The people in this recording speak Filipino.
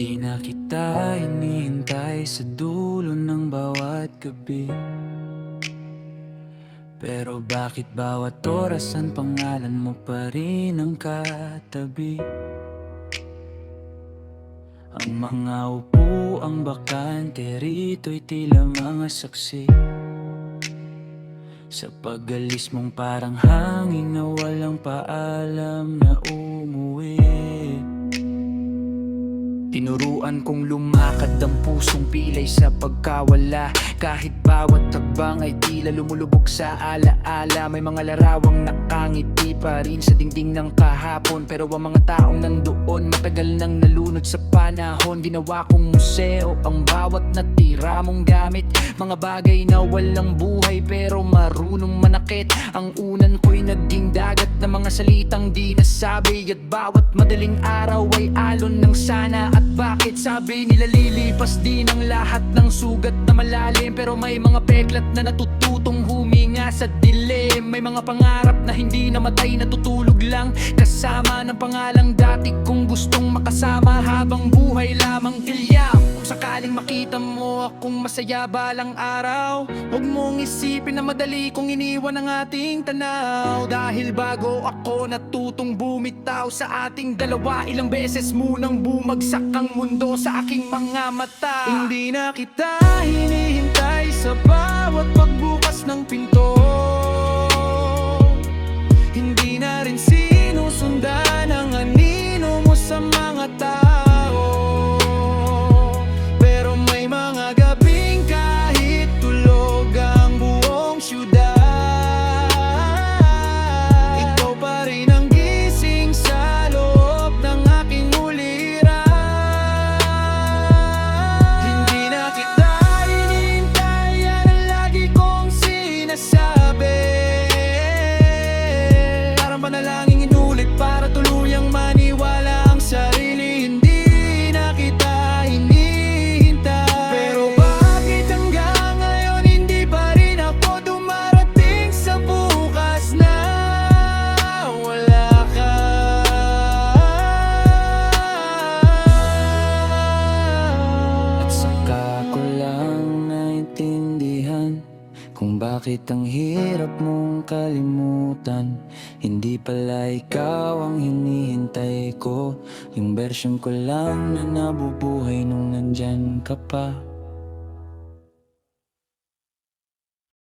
Hindi na kita hinihintay sa dulo ng bawat gabi. Pero bakit bawat oras ang pangalan mo pa rin ang katabi? Ang mga upuang bakante rito'y tila mga saksi sa pag-alis mong parang hangin na walang paalam na umuwi. Tinuruan kong lumakad ang pusong pilay sa pagkawala. Kahit bawat tagbang ay tila lumulubog sa alaala. May mga larawang nakangiti pa rin sa dingding ng kahapon. Pero ang mga taong nandoon matagal nang nalunod sa panahon. Ginawa kong museo ang bawat natira mong gamit. Mga bagay na walang buhay pero marunong manakit. Ang unan ko'y naging dagat na mga salitang di nasabi. At bawat madaling araw ay alon ng sana. At bakit sabi nila lilipas din ang lahat ng sugat na malalim. Pero may mga peklat na natututong huminga sa dilim. May mga pangarap na hindi namatay, natutulog lang kasama ng pangalang dati kong gustong makasama. Habang buhay lamang ilyam. Kung sakaling makita mo akong masaya balang araw, huwag mong isipin na madali kong iniwan ang ating tanaw. Dahil bago ako natutong bumitaw sa ating dalawa, ilang beses munang bumagsak ang mundo sa aking mga mata. Hindi na kita hinihintay sa bawat pagbukas ng pinto. Hindi na rin sinusundan ang anino mo sa mga tao. Pero may mga gabing kahit tulog ang buong syudad, ikaw pa rin ang gising sa loob ng aking uliran. Hindi na kita hinihintay, yan ang lagi kong sinasabi. Parang panalangin inulit para tuluyang maniwala ang sarili. Hindi na kita hinihintay. Pero bakit hanggang ngayon hindi pa rin ako dumarating sa bukas na wala ka? At saka ko lang naintindihan kung bakit ang hirap mong kalimutan. Hindi pala ikaw ang hinihintay ko, yung version ko lang na nabubuhay nung nandyan ka pa.